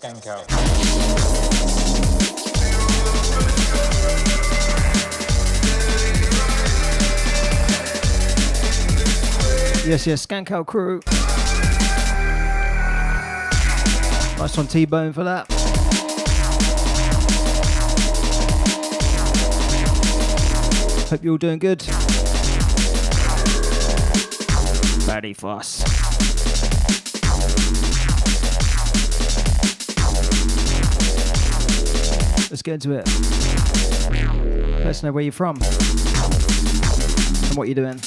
SkankOut. Yes, SkankOut crew. Nice one, T-Bone, for that. Hope you're all doing good. Ready for us. Let's get into it. Let us know where you're from and what you're doing.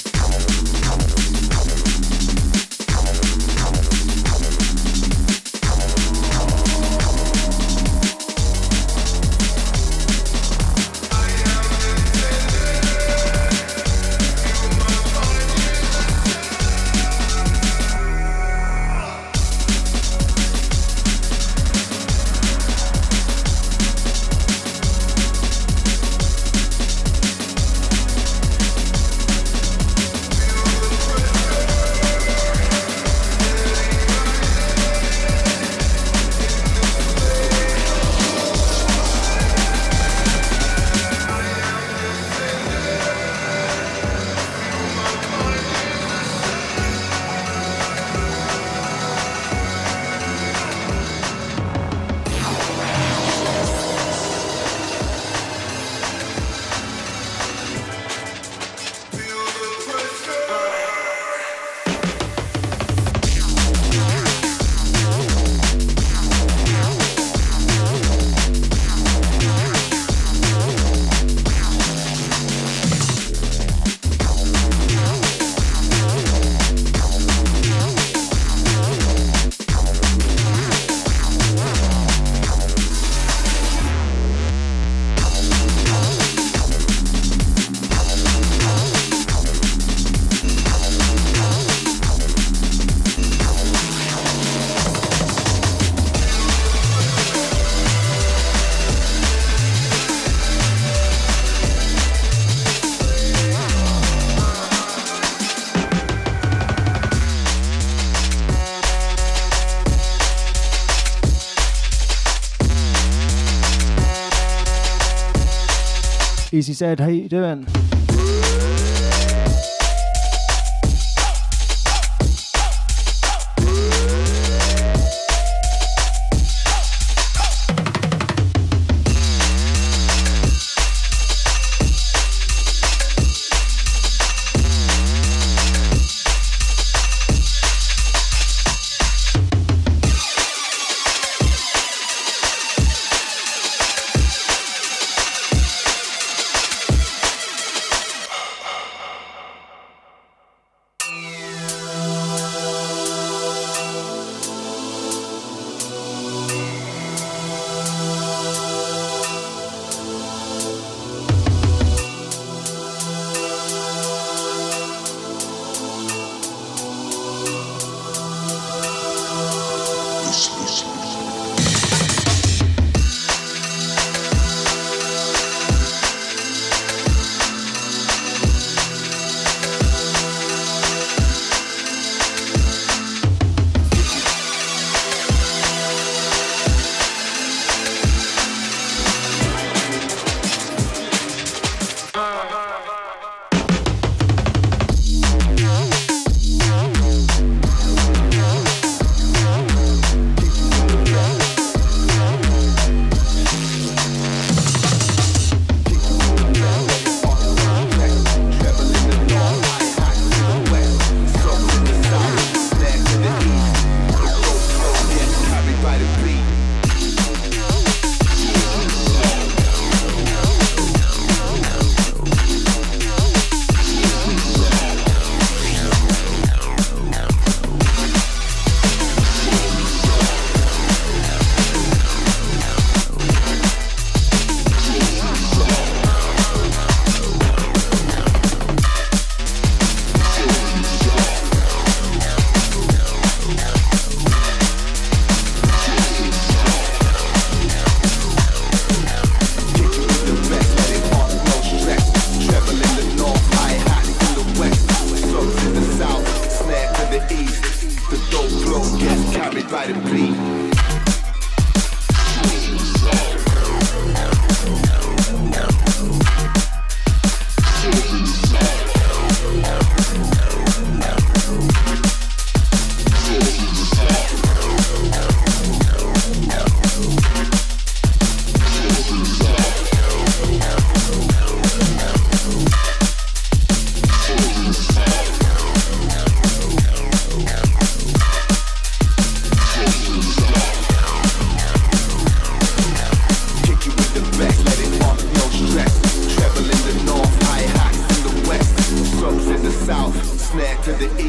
Easy said, how you doing? the dope flow gets carried by the beat.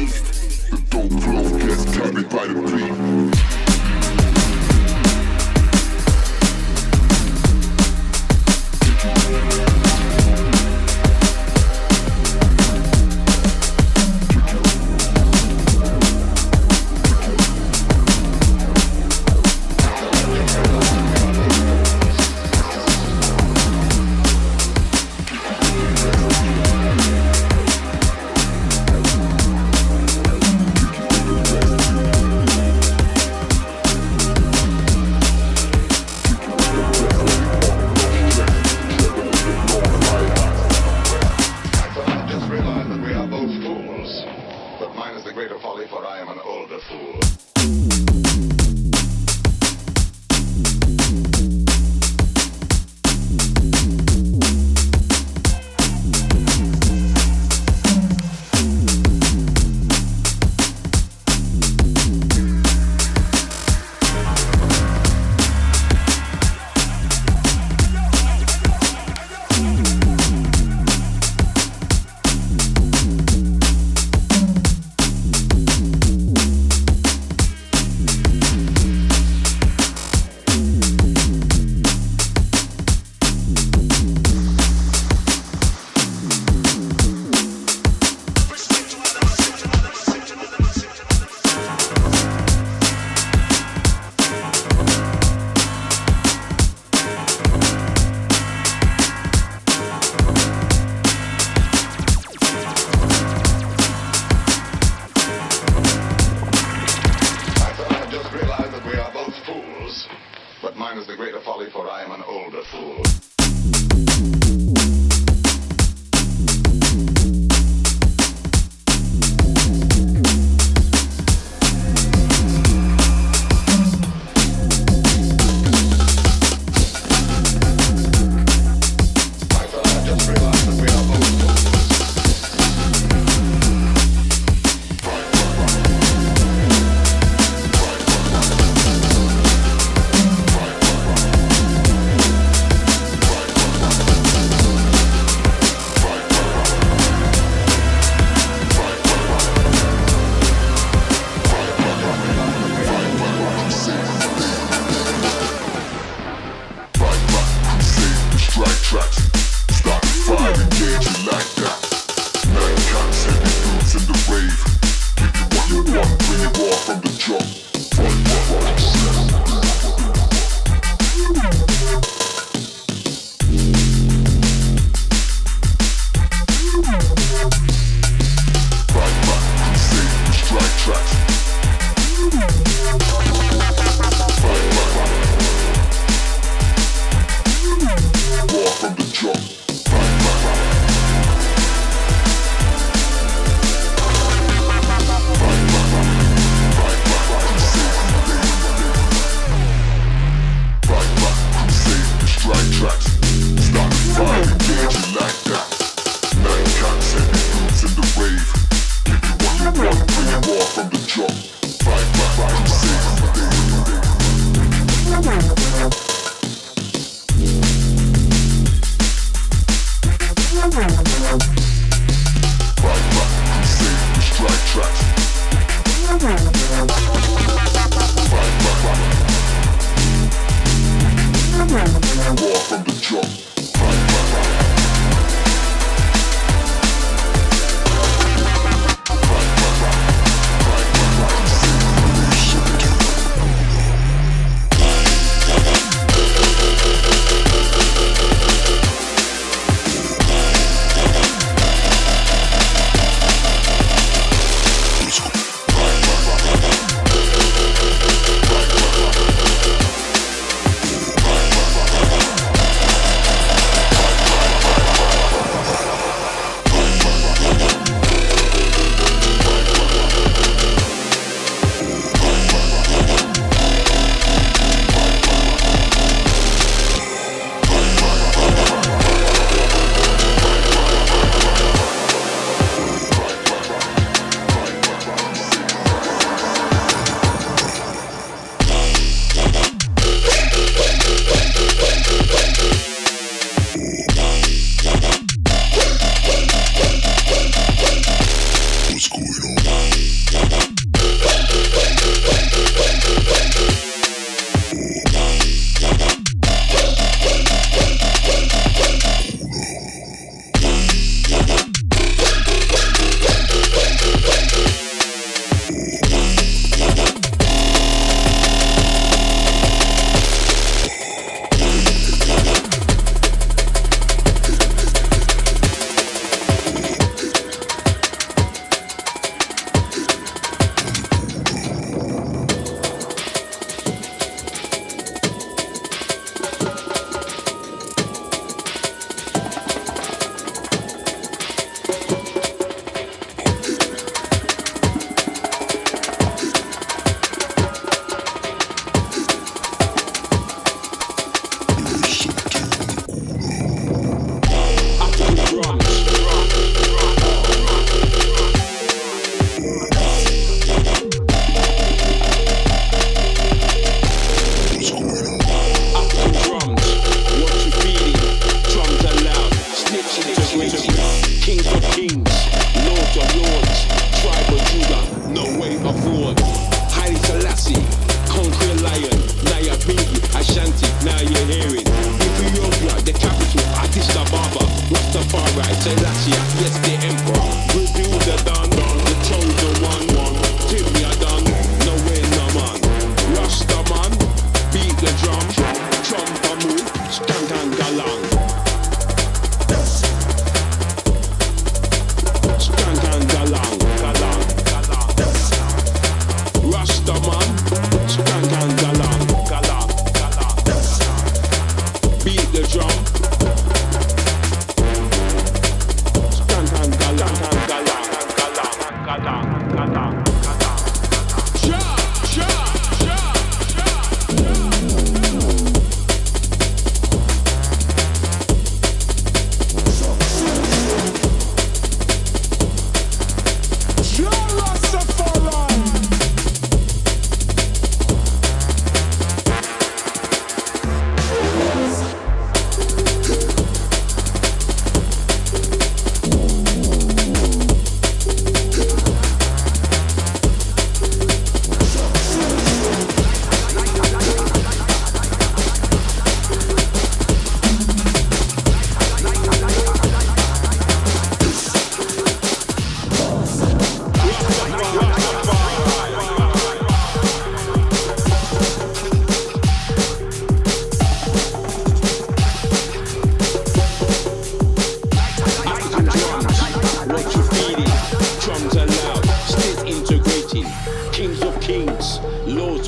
The dope flow gets carried by the beat.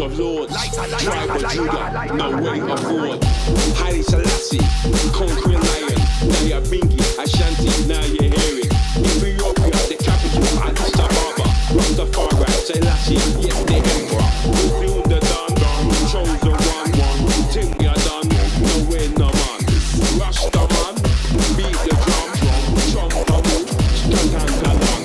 of lords. Tribe of Judah, no way of fraud. Haile Selassie, conquering lion. Now you're Bingy, Ashanti, now you hear it. Ethiopia, the capital, Addis Ababa. Rastafari, Selassie, yes, the emperor. Build the done, chosen one. Think you're done, no way, no man. Rasta man, beat the drum, chomp the wood, skank and galang.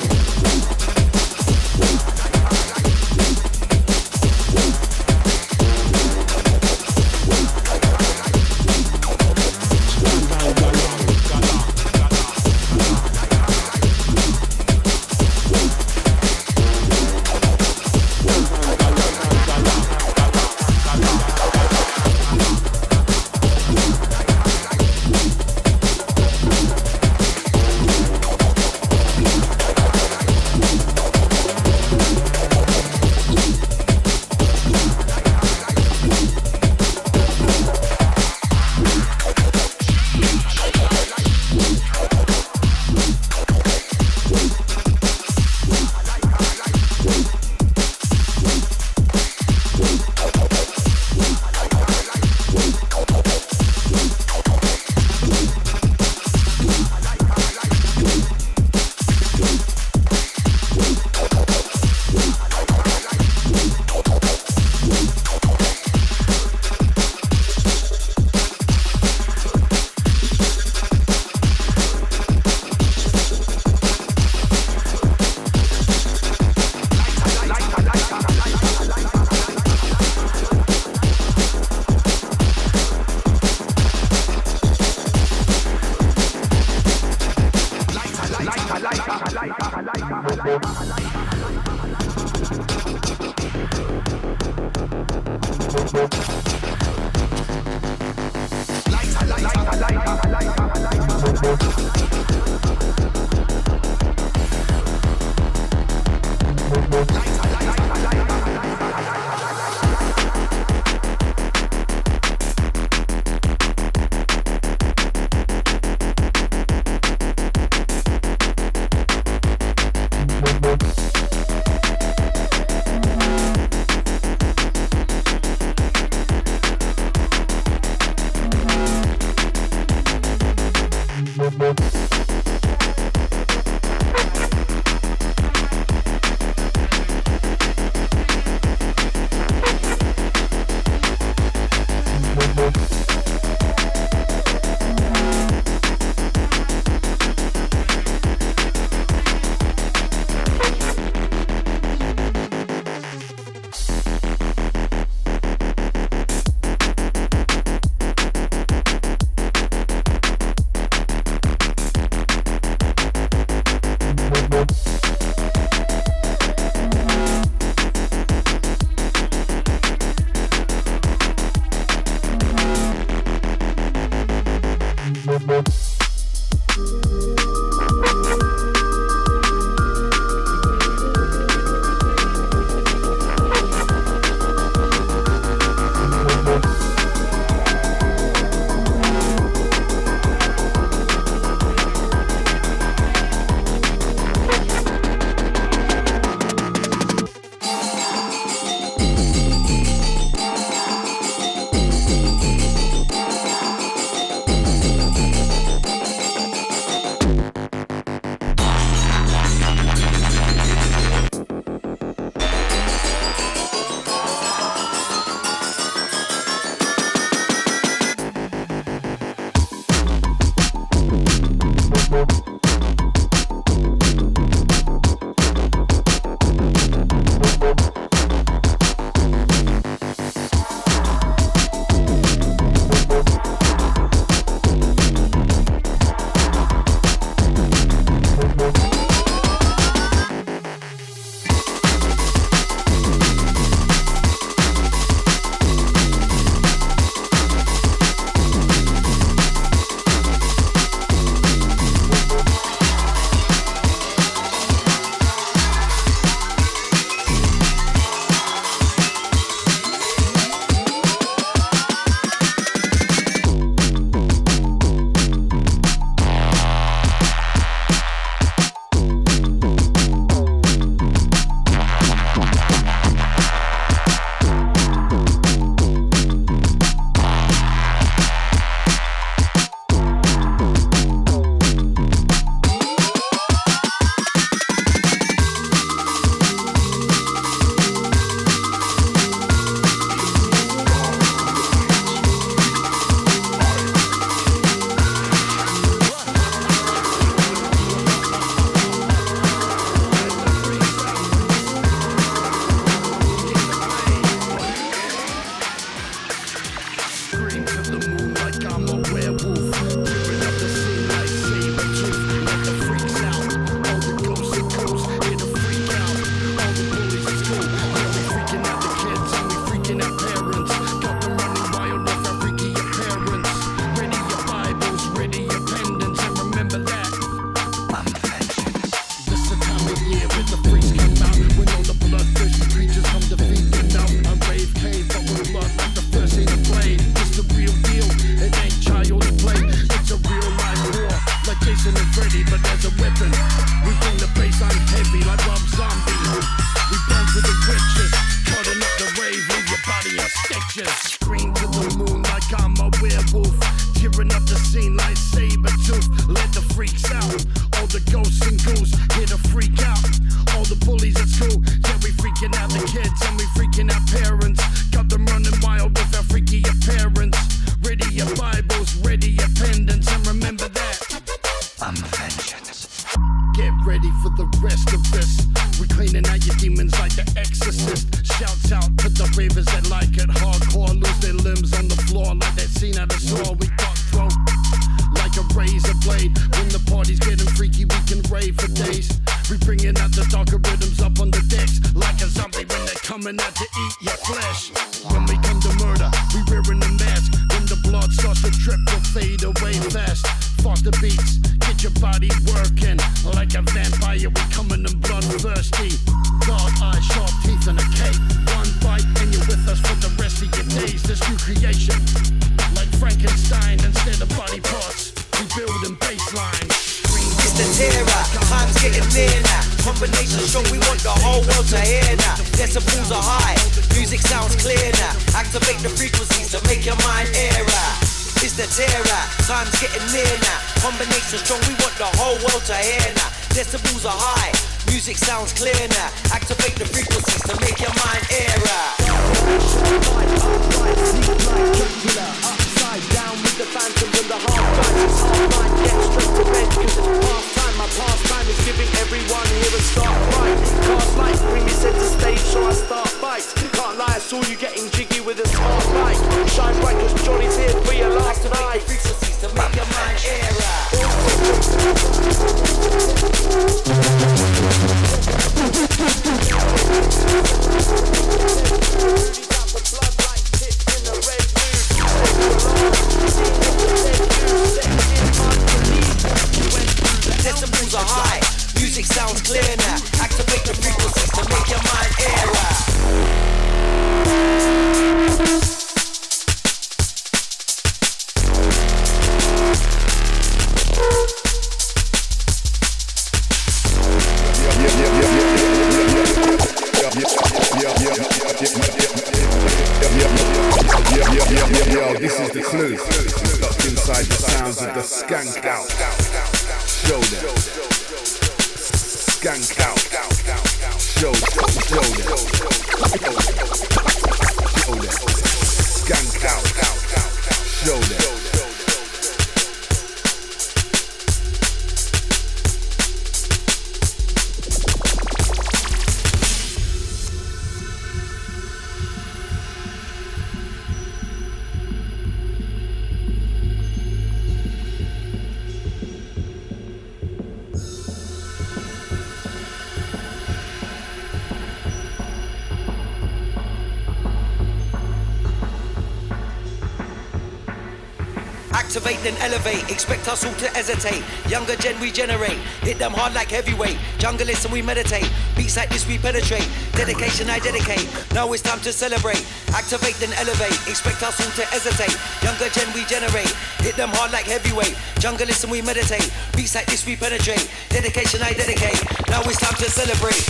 kids and we freaking out parents. Got them running wild with our freaky appearance. Ready your Bibles, ready your pendants, and remember that I'm a vengeance. Get ready for the rest of this. We're cleaning out your demons like the exorcist. Shouts out to the ravers that like it hardcore. Lose their limbs on the floor like that scene at a saw. We got throat like a razor blade. When the party's getting freaky, we can rave for days. We bringing out the darker rhythms up on the decks like a zombie when they're coming out to eat your flesh. When we come to murder, we wearing a mask. When the blood starts to drip, we'll fade away fast. Faster beats, get your body working like a vampire. We coming in bloodthirsty. Dark eyes, sharp teeth, and a cape. One bite and you're with us for the rest of your days. This new creation, like Frankenstein, instead of body parts, we building baseline. It's the terror, time's getting near now. Combination strong, we want the whole world to hear now. Decibels are high, music sounds clear now. Activate the frequencies to make your mind air out. It's the terror, time's getting near now. Combination strong, we want the whole world to hear now. Decibels are high, music sounds clear now. Activate the frequencies to make your mind air out. Upside down with the phantom when the half dies. It's half night, get straight to bed cause it's past time. My pastime is giving everyone here a start fight. Cast lights, bring me center stage so I start fights. Can't lie, I saw you getting jiggy with a smart light. Shine bright cause Johnny's here for your last night. Frequencies to make your mind air out. Decibels are high, music sounds clear now. Activate the frequencies to make your mind air out. This is the clue. Stuck inside the sounds of the SkankOut. Show them. SkankOut. Show them. SkankOut. Show them. Activate then elevate, expect us all to hesitate. Younger gen regenerate, hit them hard like heavyweight. Junglist and we meditate, beats like this we penetrate. Dedication I dedicate, now it's time to celebrate. Activate then elevate, expect us all to hesitate. Younger gen regenerate, hit them hard like heavyweight. Junglist and we meditate, beats like this we penetrate. Dedication I dedicate, now it's time to celebrate.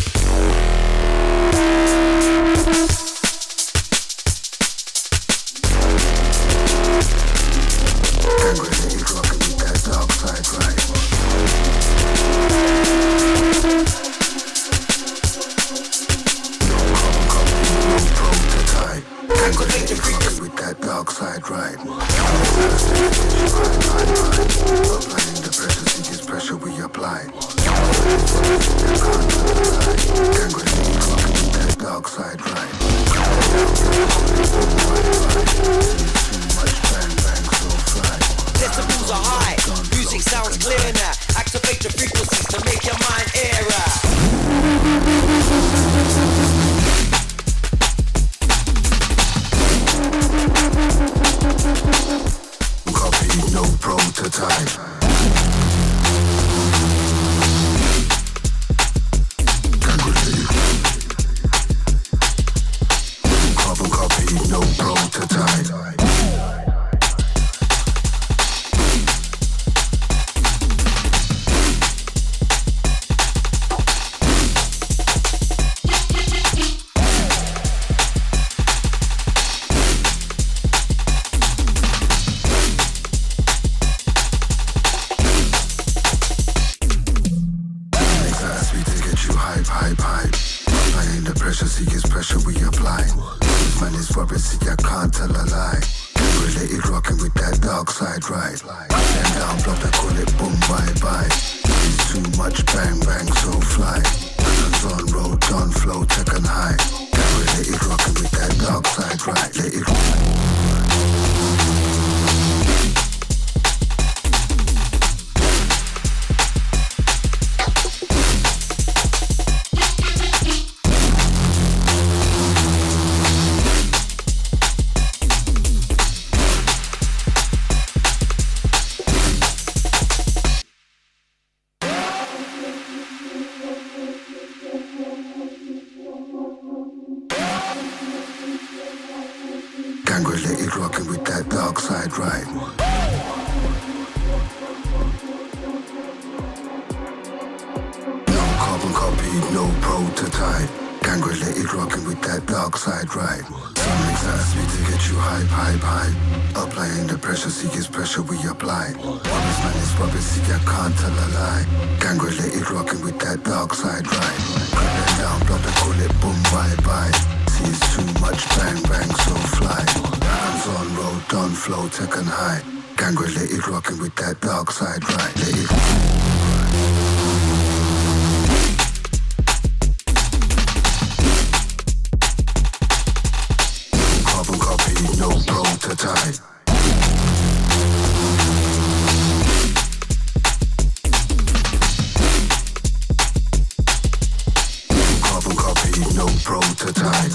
Decibels are high, music sounds clear now. Activate the frequencies to make your mind air out. Copy, no prototype. Congregate. pressure, see his pressure we apply. This man is rubber, see I can't tell a lie. Related rocking with that dark side, right? Stand down, blood, I call it boom, bye bye. It's too much bang bang, so fly. Hands on road, on flow, tech and high. Related rocking with that dark side, right? Let it rocking with that dark side, right? No carbon copy, no prototype. Gang related rocking with that dark side, right? Some excites me to get you hype, hype, hype. Applying the pressure, see his pressure we apply. Rubbish man is rubbish, see I can't tell a lie. Gang related rocking with that dark side, right? Cut that down, blood, I call it boom, bye bye. See it's too much bang bang, so fly. Hands on road, on flow, tech and high. Gang related rocking with that dark side, right? Let it carbon copy, no prototype. Carbon copy, no prototype.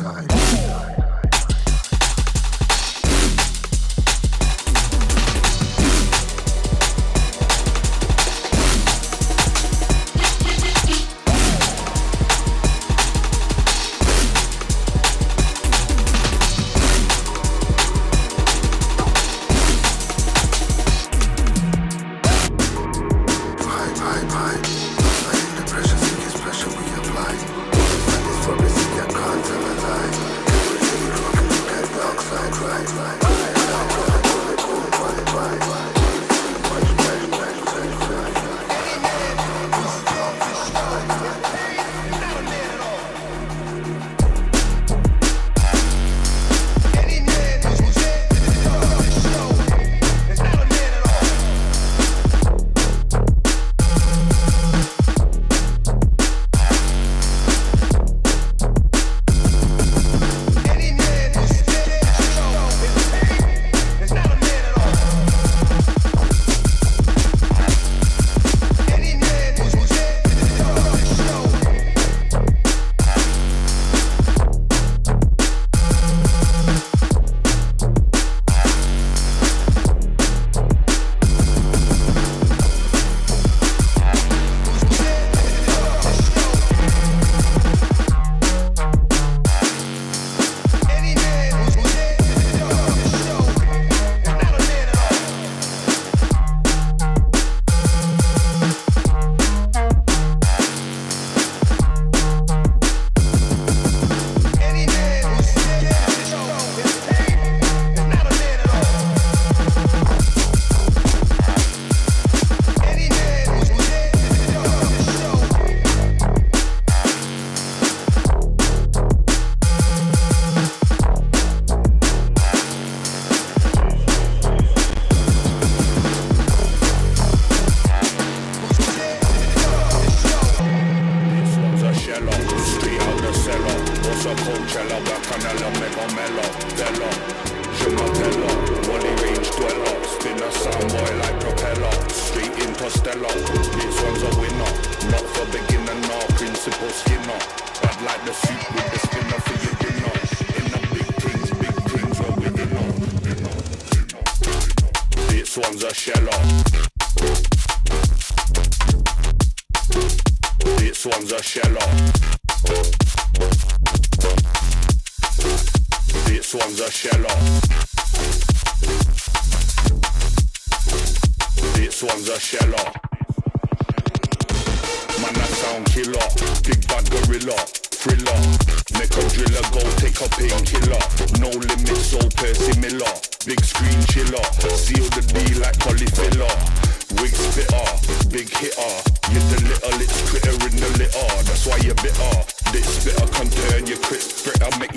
Big spitter can turn your critter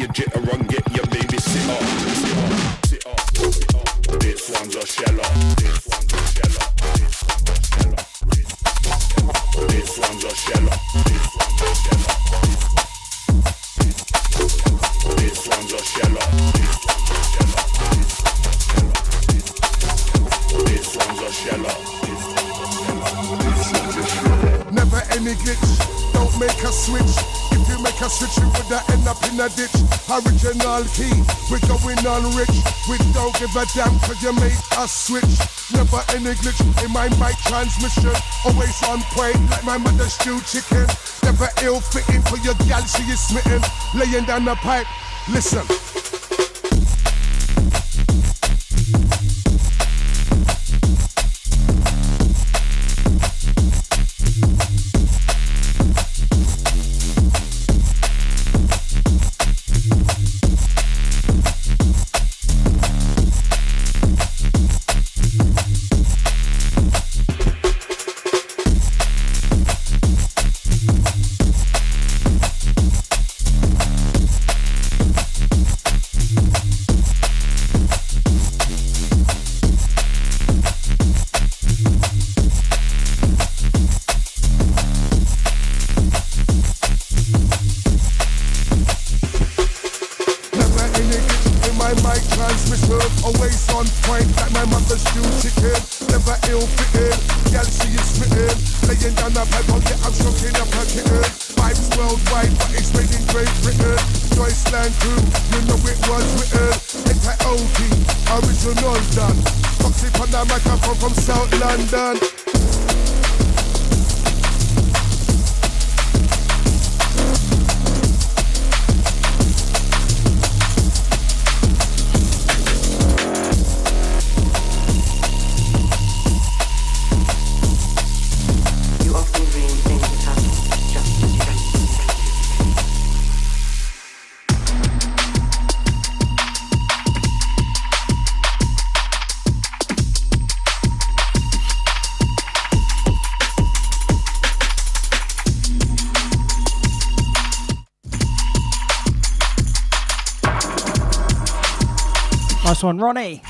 your jitter on, get your baby sit up. Sit up, sit up. This one's a sheller. This one's a sheller. This one's a sheller. This one's a sheller. This one's a sheller. This one's a sheller. Never any glitch, don't make a switch. If you make a switch, you would end up in a ditch. Original key, we're going on rich. We don't give a damn cause you made us switch. Never any glitch in my mic transmission. Always on point like my mother's stewed chicken. Never ill fitting for your gal, she is smitten. Laying down the pipe, listen. Nice one, Ronnie.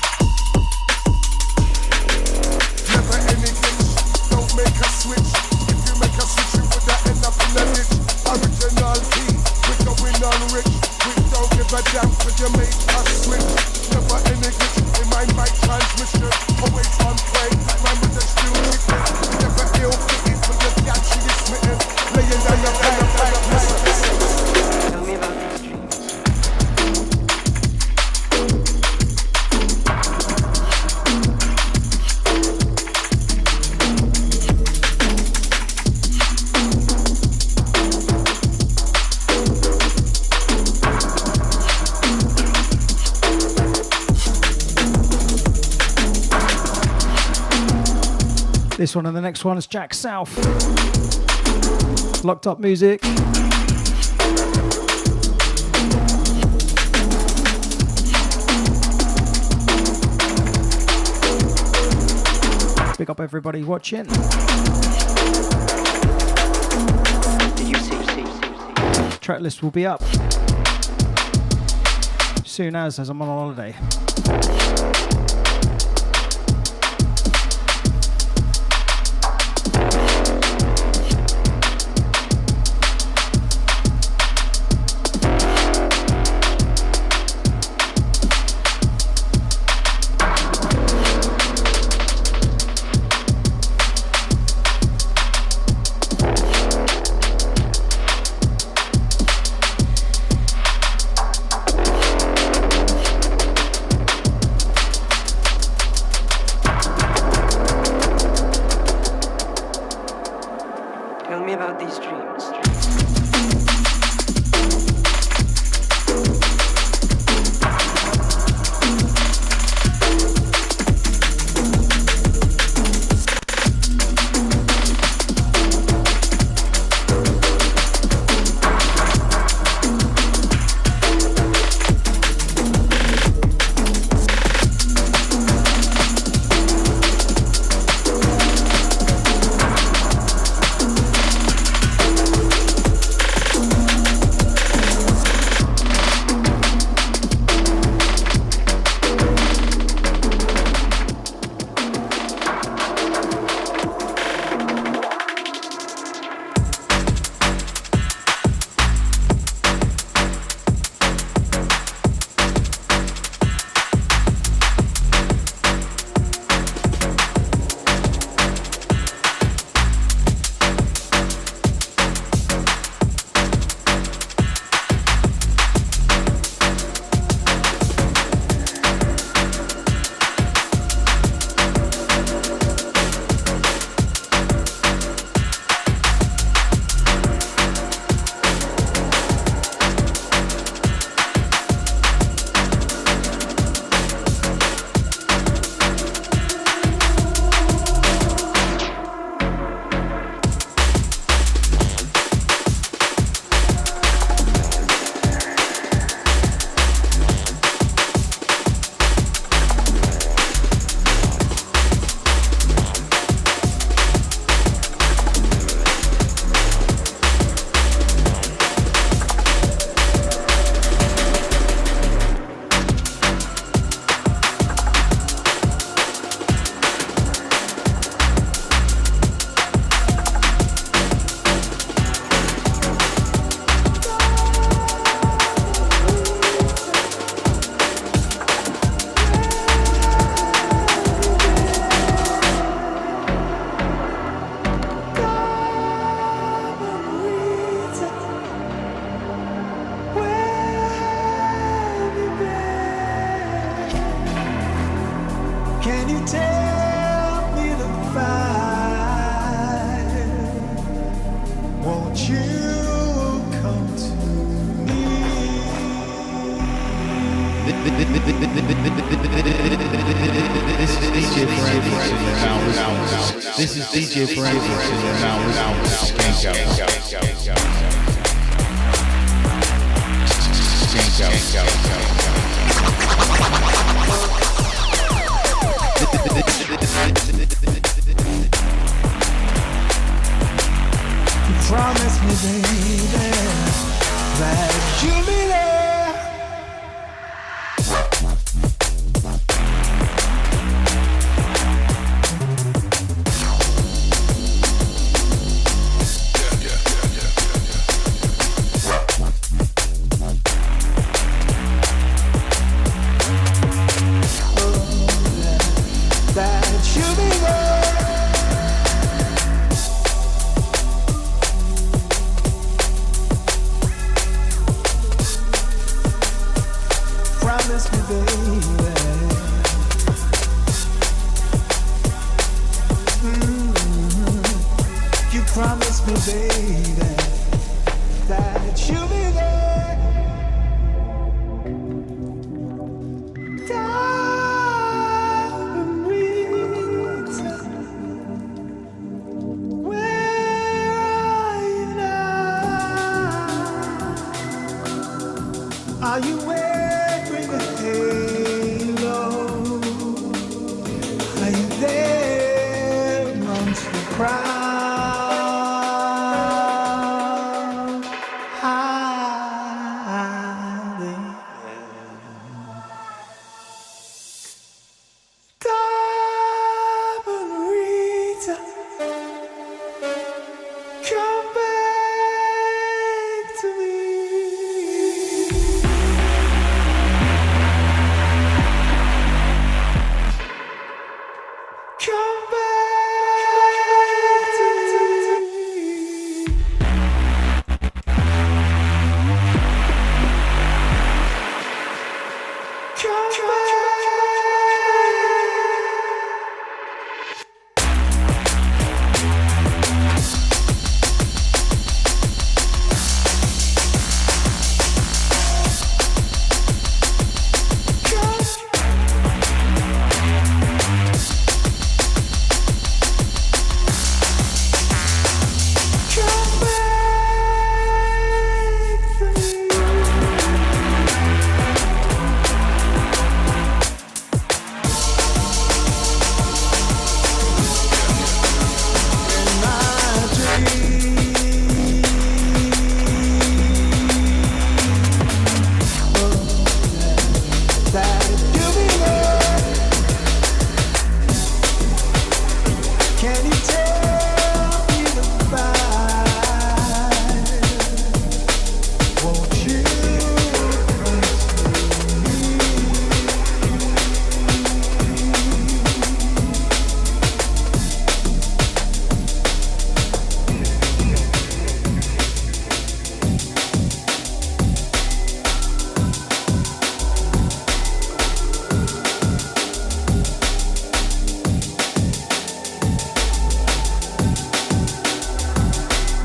Never any glitch, don't make a switch. If you make a switch, you would end up in a ditch. Original key, we're going on rich. We don't give a damn cause you made us switch. Never any glitch in my mic transmission. Always on point like my mother's stewed chicken. Never ill fitting for your gal, she is smitten. Laying down your pipe, listen. Tell me about these dreams. This one and the next one is Jack South. Locked Up Music. Big up everybody watching. Track list will be up soon as I'm on holiday. This is DJ Forever now You promised me, baby, that you'll be there. Are you wearing a halo? Are you there amongst the crowd? Hiding. Diamond Rita, come back to me.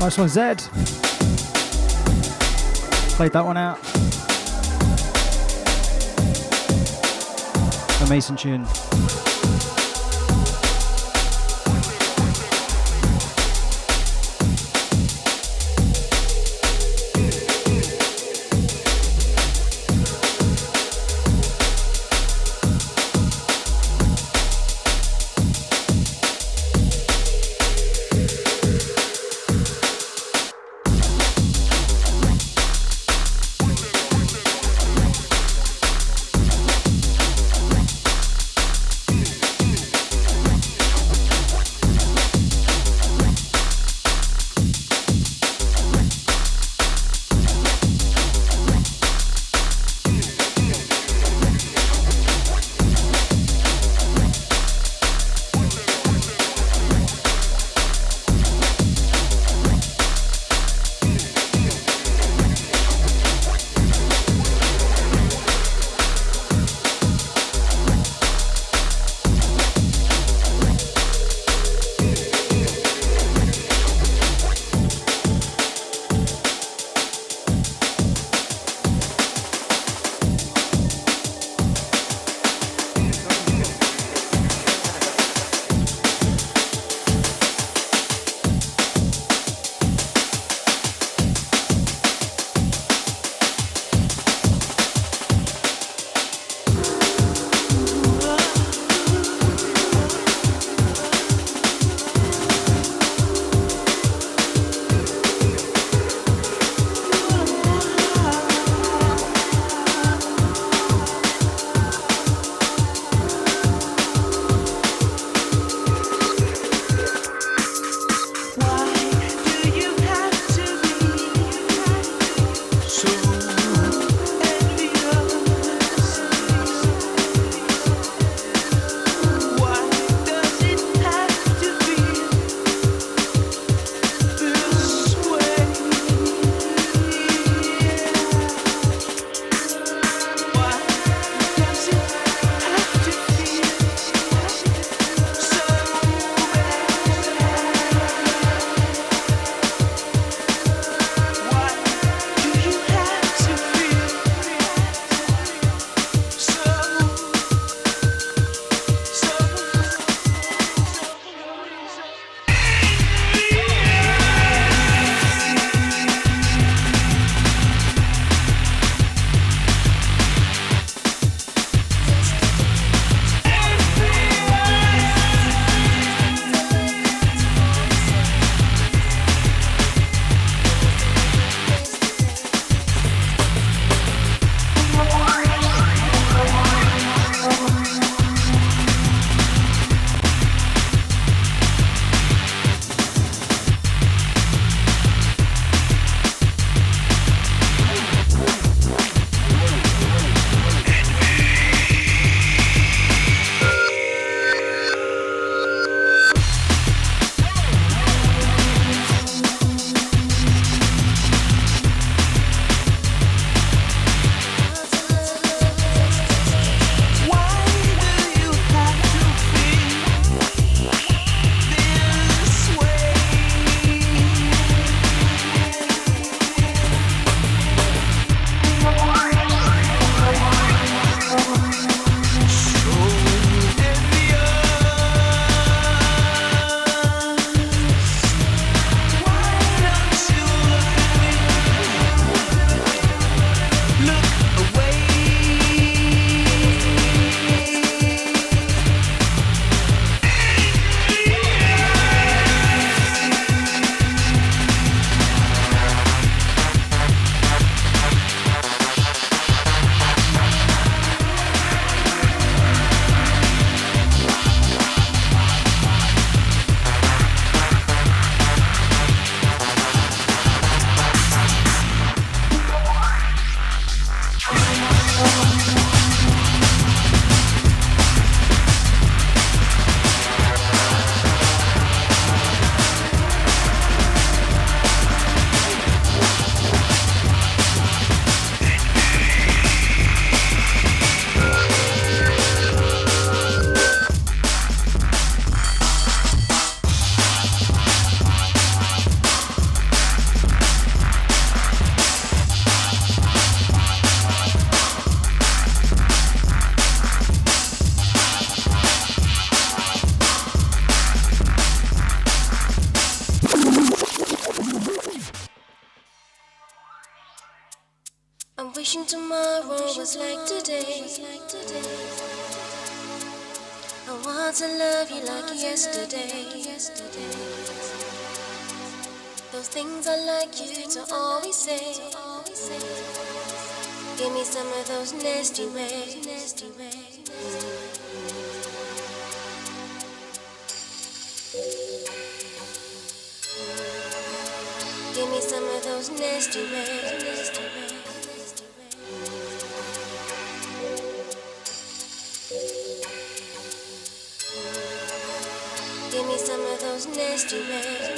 Nice one, Zed. Played that one out. A Mason tune. Wishing tomorrow was like today. I want to love you like yesterday. Those things I like you to always say. Give me some of those nasty ways. Give me some of those nasty ways. Give me some of those nasty ways.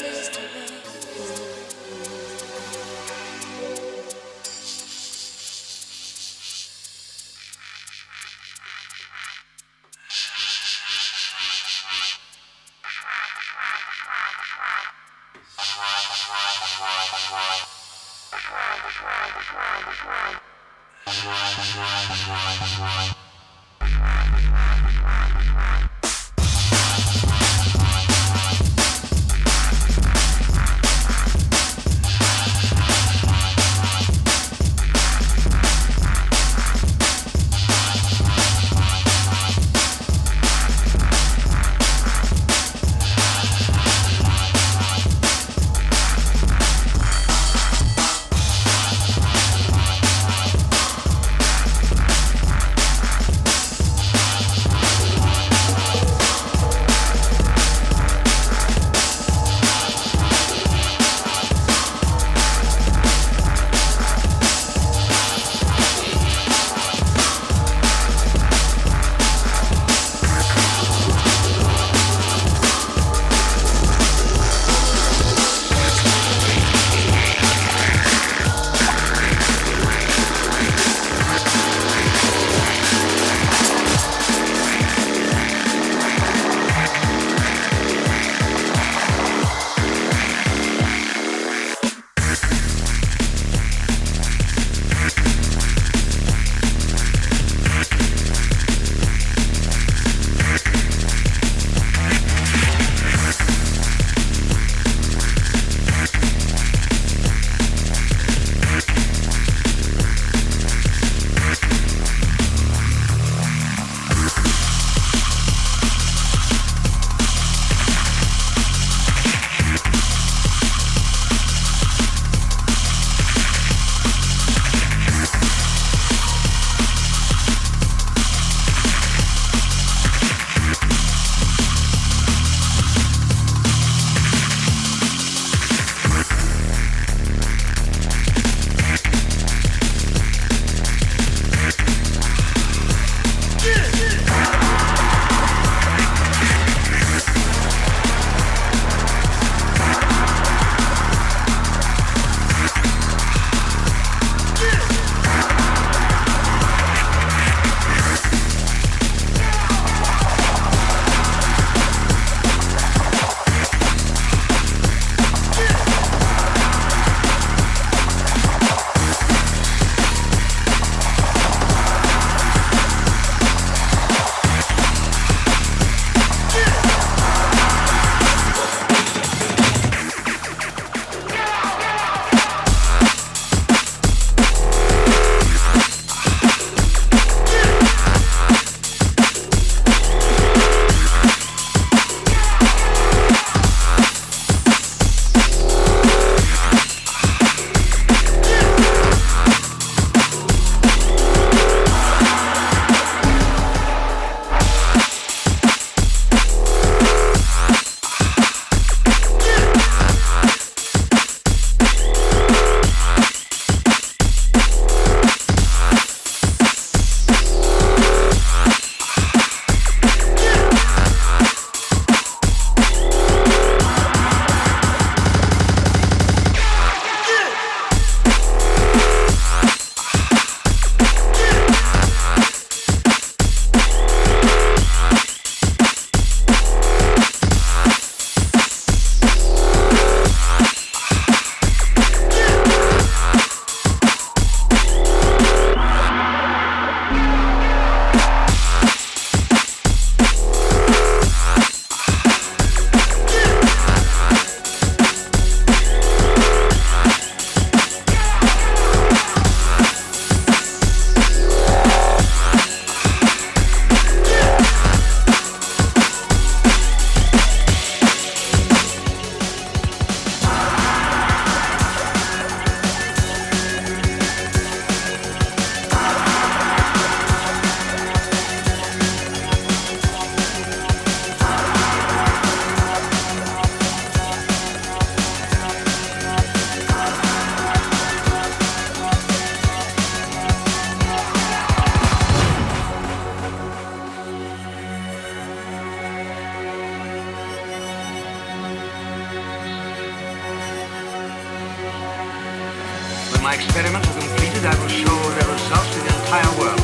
my experiments are completed, I will show the results to the entire world.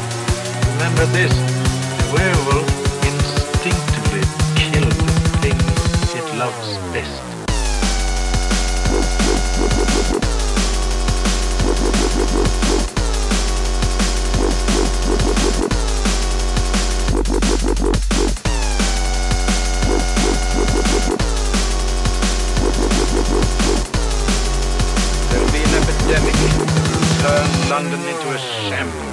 Remember this, the werewolf instinctively kills the things it loves best. There'll be an epidemic that will turn London into a shambles.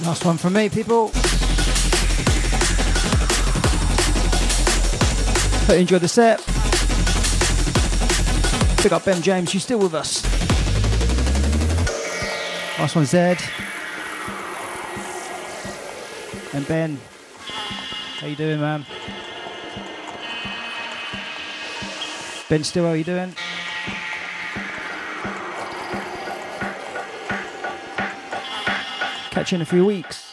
Last one from me, people. Hope you enjoyed the set. Pick up Ben James, you still with us. Last one, Zed. And Ben. How you doing, man? Ben Still, how you doing? Catch you in a few weeks.